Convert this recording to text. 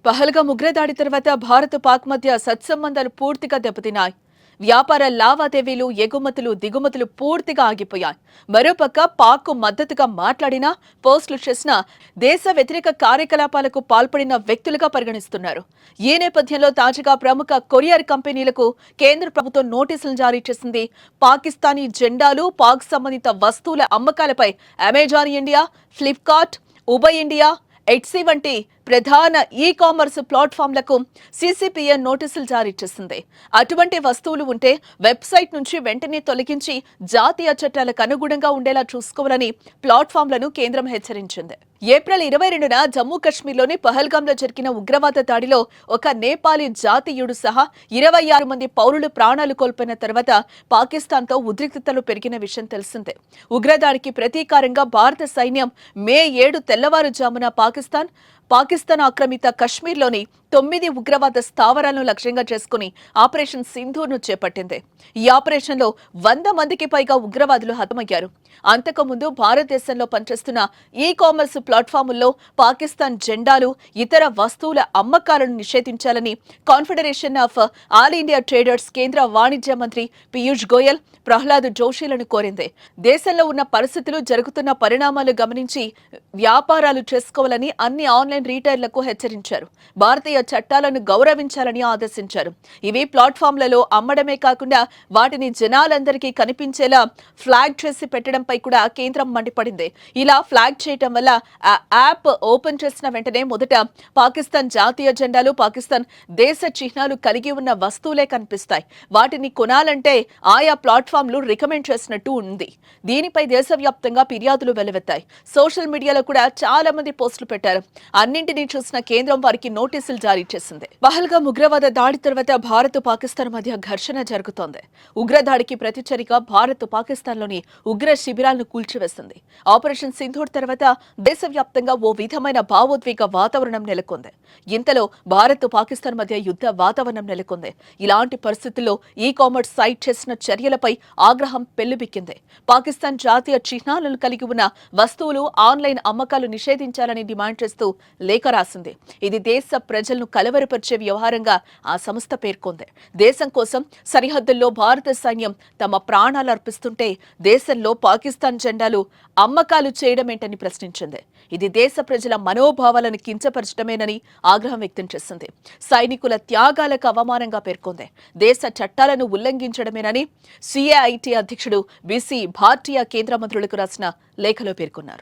పహల్గామ్ ఉగ్రదాడి తర్వాత భారత్ పాక్ మధ్య సత్సంబంధాలు పూర్తిగా దెబ్బతిన్నాయి. వ్యాపార లావాదేవీలు, ఎగుమతులు, దిగుమతులు పూర్తిగా ఆగిపోయాయి. మరోపక్క పాక్ మద్దతుగా మాట్లాడినా, పోస్టులు చేసినా దేశ వ్యతిరేక కార్యకలాపాలకు పాల్పడిన వ్యక్తులుగా పరిగణిస్తున్నారు. ఈ నేపథ్యంలో తాజాగా ప్రముఖ కొరియర్ కంపెనీలకు కేంద్ర ప్రభుత్వం నోటీసులు జారీ చేసింది. పాకిస్తానీ జెండాలు, పాక్ సంబంధిత వస్తువుల అమ్మకాలపై Amazon India, Flipkart, eBay India, Etsy వంటి ప్రధాన ఈ-కామర్స్ ప్లాట్ఫామ్లకు సీసీపీఏ నోటీసులు జారీ చేసింది. అటువంటి వస్తువులు ఉంటే వెబ్సైట్ నుంచి వెంటనే తొలగించి జాతీయ చట్టాలకు అనుగుణంగా ఉండేలా చూసుకోవాలని ప్లాట్ఫామ్లను కేంద్రం హెచ్చరించింది. ఏప్రిల్ 22న జమ్మూ కశ్మీర్లోని పహల్గామ్లో జరిగిన ఉగ్రవాద దాడిలో ఒక నేపాలీ జాతీయుడు సహా 26 మంది పౌరులు ప్రాణాలు కోల్పోయిన తర్వాత పాకిస్తాన్తో ఉద్రిక్తతలు పెరిగిన విషయం తెలిసిందే. ఉగ్రదాడికి ప్రతీకారంగా భారత సైన్యం మే 7 తెల్లవారుజామున పాకిస్తాన్ ఆక్రమిత కశ్మీర్లోని 9 ఉగ్రవాద స్థావరాలను లక్ష్యంగా చేసుకుని ఆపరేషన్ సింధూర్ను చేపట్టింది. ఈ ఆపరేషన్లో 100 మందికి పైగా ఉగ్రవాదులు హతమయ్యారు. అంతకుముందు భారతదేశంలో పనిచేస్తున్న ఈ-కామర్స్ ప్లాట్ఫాముల్లో పాకిస్తాన్ జెండాలు, ఇతర వస్తువుల అమ్మకాలను నిషేధించాలని Confederation of All India Traders కేంద్ర వాణిజ్య మంత్రి పీయూష్ గోయల్, ప్రహ్లాద్ జోషిలను కోరింది. దేశంలో ఉన్న పరిస్థితులు, జరుగుతున్న పరిణామాలు గమనించి వ్యాపారాలు చేసుకోవాలని అన్ని ఆన్లైన్ రీటైలర్లకు హెచ్చరించారు. భారతీయ చట్టాలను గౌరవించాలని ఆదేశించారు. ఇవి ప్లాట్ఫామ్లలో అమ్మడమే కాకుండా వాటిని జనాలందరికీ కనిపించేలా ఫ్లాగ్ చేసి పెట్టడంపై కూడా కేంద్రం మండిపడింది. ఇలా ఫ్లాగ్ చేయటం వల్ల ఆ యాప్ ఓపెన్ చేసిన వెంటనే మొదట పాకిస్తాన్ జాతీయ జెండాలు, పాకిస్తాన్ దేశ చిహ్నాలు కలిగి ఉన్న వస్తువులే కనిపిస్తాయి. వాటిని కొనాలంటే ఆయా ప్లాట్ఫామ్లు రికమెండ్ చేసినట్టు ఉంది. దీనిపై దేశవ్యాప్తంగా ఫిర్యాదులు వెల్లువెత్తాయి. సోషల్ మీడియాలో కూడా చాలా మంది పోస్టులు పెట్టారు. అన్నింటినీ చూసిన కేంద్రం వారికి నోటీసులు జారీ చేసింది. పహల్గామ్ ఉగ్రవాద దాడి తర్వాత భారత్, పాకిస్తాన్ మధ్య ఘర్షణ జరుగుతోంది. ఉగ్రదాడికి ప్రతిచర్యగా భారత్ పాకిస్తాన్లోని ఉగ్ర శిబిరాలను కూల్చివేసింది. ఆపరేషన్ సింధూర్ తర్వాత దేశవ్యాప్తంగా ఓ విధమైన భావోద్వేగ వాతావరణం నెలకొంది. ఇంతలో భారత్, పాకిస్తాన్ మధ్య యుద్ధ వాతావరణం నెలకొంది. ఇలాంటి పరిస్థితుల్లో ఈ-కామర్స్ సైట్ చేసిన చర్యలపై ఆగ్రహం పెల్లుబిక్కింది. పాకిస్తాన్ జాతీయ చిహ్నాలను కలిగి ఉన్న వస్తువులు, ఆన్లైన్ అమ్మకాలు నిషేధించాలని డిమాండ్ చేస్తూ లేఖ రాసింది. ఇది దేశ ప్రజలను కలవరపరిచే వ్యవహారంగా ఆ సంస్థ పేర్కొంది. దేశం కోసం సరిహద్దుల్లో భారత సైన్యం తమ ప్రాణాలు అర్పిస్తుంటే దేశంలో పాకిస్తాన్ జెండాలు అమ్మకాలు చేయడమేంటని ప్రశ్నించింది. ఇది దేశ ప్రజల మనోభావాలను కించపరచడమేనని ఆగ్రహం వ్యక్తం చేసింది. సైనికుల త్యాగాలకు అవమానంగా పేర్కొంది. దేశ చట్టాలను ఉల్లంఘించడమేనని సిఏఐటి అధ్యక్షుడు బీసీ భారతీయ కేంద్ర మంత్రులకు రాసిన లేఖలో పేర్కొన్నారు.